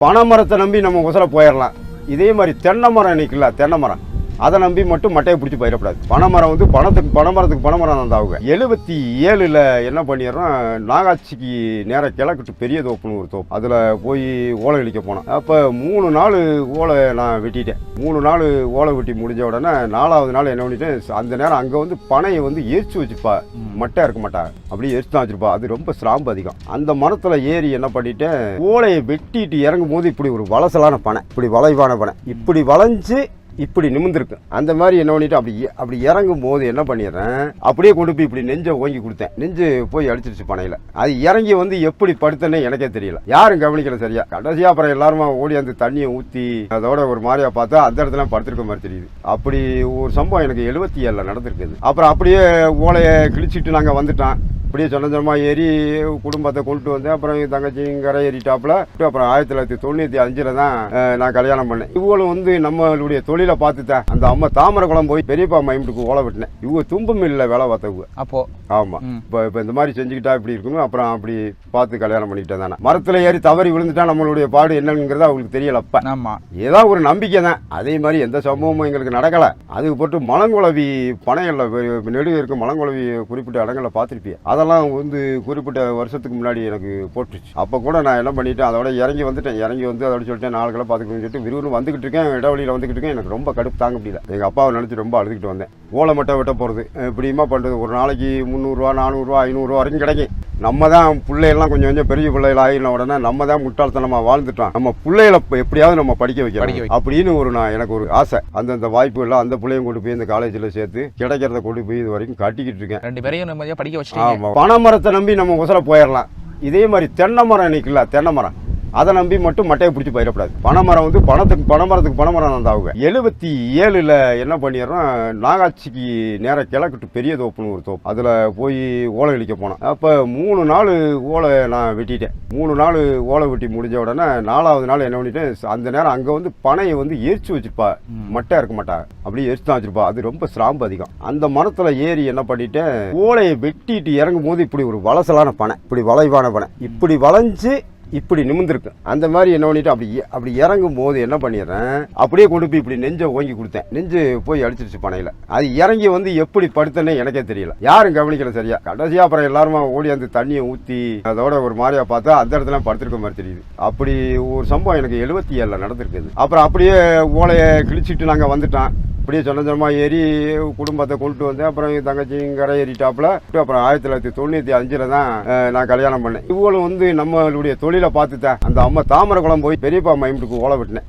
பனை மரத்தை நம்பி நம்ம உசர போயிடலாம். இதே மாதிரி தென்னை மரம் நிற்கல, தென்னை மரம் அதை நம்பி மட்டும் மட்டையை பிடிச்சி போயிடக்கூடாது. பனைமரம் வந்து பனைமரத்துக்கு பனைமரம் தான் ஆகுங்க. 77ல் என்ன பண்ணிடுறோம், நாகாட்சிக்கு நேராக கிழக்கிட்டு பெரிய தோப்புன்னு ஒரு தோப்பு, அதில் போய் ஓலை இழிக்க போனோம். அப்போ 3 நாள் ஓலை நான் வெட்டிட்டேன். 3 நாள் ஓலை வெட்டி முடிஞ்ச உடனே 4வது நாள் என்ன பண்ணிட்டேன், அந்த நேரம் அங்கே வந்து பனையை வந்து எரிச்சு வச்சுப்பா, மட்டை இருக்க மாட்டாங்க, அப்படியே எரிச்சு தான் வச்சுருப்பா. அது ரொம்ப ஸ்ராம்பு அதிகம். அந்த மரத்தில் ஏறி என்ன பண்ணிட்டேன், ஓலையை வெட்டிட்டு இறங்கும் போது இப்படி ஒரு வளசலான பனை, இப்படி வளைவான பனை இப்படி வளைஞ்சு இப்படி நிமிர்ந்துருக்கு. அந்த மாதிரி என்ன பண்ணிட்டு அப்படி இறங்கும் போது என்ன பண்ணிடுறேன், அப்படியே கொண்டு போய் இப்படி நெஞ்சை ஓங்கி கொடுத்தேன். நெஞ்சு போய் அடிச்சிருச்சு பனையில. அது இறங்கி வந்து எப்படி படுத்தேன்னே எனக்கே தெரியல, யாரும் கவனிக்கல சரியா. கடைசியா அப்புறம் எல்லாருமா ஓடி அந்த தண்ணியை ஊற்றி அதோட ஒரு மாதிரியா பார்த்தா அந்த இடத்துல படுத்திருக்க மாதிரி தெரியுது. அப்படி ஒரு சம்பவம் எனக்கு 77ல் நடந்திருக்குது. அப்புறம் அப்படியே ஓலையை கிழிச்சிட்டு நாங்கள் வந்துட்டோம். அப்படியே சொந்தமா ஏறி குடும்பத்தை கொண்டு வந்தேன். அப்புறம் என் தங்கச்சி கரை ஏறிட்டாப்புல. அப்புறம் 1995ல் தான் நான் கல்யாணம் பண்ணேன். இவங்களும் வந்து நம்மளுடைய தொழிலை பார்த்துட்டேன். அந்த அம்மா தாமரை குளம் போய் பெரியப்பா மைண்டுக்கு ஓலை விட்டினேன். இவங்க தும்பு மில்ல வேலை பார்த்தவங்க அப்போ. ஆமா, இப்போ இந்த மாதிரி செஞ்சுக்கிட்டா இப்படி இருக்குங்க. அப்புறம் அப்படி பார்த்து கல்யாணம் பண்ணிக்கிட்டேன் தானே. மரத்தில் ஏறி தவறி விழுந்துட்டா நம்மளுடைய பாடு என்னங்கிறது அவங்களுக்கு தெரியல. அப்ப ஏதோ ஒரு நம்பிக்கை தான். அதே மாதிரி எந்த சம்பவமும் எங்களுக்கு நடக்கல. அதுக்கு போட்டு மலங்குளவி பனையல்ல நெடுக இருக்கும் மலங்குளவி குறிப்பிட்ட இடங்களில் பார்த்துருப்பேன். அதெல்லாம் வந்து குறிப்பிட்ட வருஷத்துக்கு முன்னாடி எனக்கு போட்டுச்சு. அப்போ கூட நான் என்ன பண்ணிட்டேன், அதோட இறங்கி வந்துட்டேன். இறங்கி வந்து அதோட சொல்லிட்டேன், 4 கிலோ பார்த்துக்கணும்னு சொல்லிட்டு விறுவிறு வந்துகிட்டு இருக்கேன். இடைவெளியில் வந்துகிட்டு இருக்கேன். எனக்கு ரொம்ப கடுப்பு தாங்க முடியல. எங்கள் அப்பாவை நினச்சி ரொம்ப அழுதுகிட்டு வந்தேன். ஓலை மட்டை வெட்ட போகிறது இப்படிமா பண்ணுறது. ஒரு நாளைக்கு 300 ரூபா 400 ரூபா 500 ரூபா வரைக்கும் கிடைக்கும். நம்ம தான் பிள்ளைகள்லாம் கொஞ்சம் கொஞ்சம் பெரிய பிள்ளைகள் ஆகின உடனே நம்ம தான் முட்டாள்தனமாக வாழ்ந்துட்டோம். நம்ம பிள்ளைகளை எப்படியாவது நம்ம படிக்க வைக்கணும் அப்படின்னு எனக்கு ஒரு ஆசை. அந்தந்த வாய்ப்புகள்லாம் அந்த பிள்ளையும் கொண்டு போய் இந்த காலேஜில் சேர்த்து கிடைக்கிறத கொண்டு போய் இது வரைக்கும் கட்டிக்கிட்டு இருக்கேன். 2 பேரையும் நம்ம படிக்க வச்சு. ஆமாம், பனை மரத்தை நம்பி நம்ம உசர போயிடலாம். இதே மாதிரி தென்னை மரம் நிற்கல, தென்னை மரம் அதை நம்பி மட்டும் மட்டையை பிடிச்சி போயிடக்கூடாது. பனைமரம் வந்து பனைமரத்துக்கு பனைமரம் தான் ஆகுங்க. 77ல் என்ன பண்ணிடுறோம், நாகாட்சிக்கு நேராக கிழக்கிட்டு பெரிய தோப்புன்னு ஒரு தோப்பு, அதில் போய் ஓலை இழிக்க போனோம். அப்போ 3 நாள் ஓலை நான் வெட்டிட்டேன். 3 நாள் ஓலை வெட்டி முடிஞ்ச உடனே 4வது நாள் என்ன பண்ணிட்டேன், அந்த நேரம் அங்கே வந்து பனையை வந்து எரிச்சு வச்சுருப்பா, மட்டை இருக்க மாட்டாங்க, அப்படியே எரிச்சு தான் வச்சுருப்பா. அது ரொம்ப ஸ்ராம்பு அதிகம். அந்த மரத்தில் ஏறி என்ன பண்ணிட்டேன், ஓலையை வெட்டிட்டு இறங்கும் போது இப்படி ஒரு வளசலான பனை, இப்படி வளைவான பனை இப்படி வளைஞ்சு இப்படி நிமிர்ந்துருக்கு. அந்த மாதிரி என்ன பண்ணிட்டு அப்படி இறங்கும் போது என்ன பண்ணிடுறேன், அப்படியே கொண்டு போய் இப்படி நெஞ்சை ஓங்கி கொடுத்தேன். நெஞ்சு போய் அடிச்சிருச்சு பனையில. அது இறங்கி வந்து எப்படி படுத்தேன்னே எனக்கே தெரியல, யாரும் கவனிக்கல சரியா. கடைசியா அப்புறம் எல்லாருமா ஓடி அந்த தண்ணியை ஊற்றி அதோட ஒரு மாதிரியா பார்த்தா அந்த இடத்துல படுத்திருக்க மாதிரி தெரியுது. அப்படி ஒரு சம்பவம் எனக்கு 77ல் நடந்திருக்குது. அப்புறம் அப்படியே ஓலையை கிழிச்சிட்டு நாங்கள் வந்துட்டோம். அப்படியே சொந்தமா ஏறி குடும்பத்தை கொண்டு வந்தேன். அப்புறம் என் தங்கச்சி கரை ஏறிட்டாப்புல. அப்புறம் 1995ல் தான் நான் கல்யாணம் பண்ணேன். இவங்களும் வந்து நம்மளுடைய தொழிலை பார்த்துட்டேன். அந்த அம்மா தாமரை குளம் போய் பெரியப்பா மைண்டுக்கு ஓலை விட்டினேன்.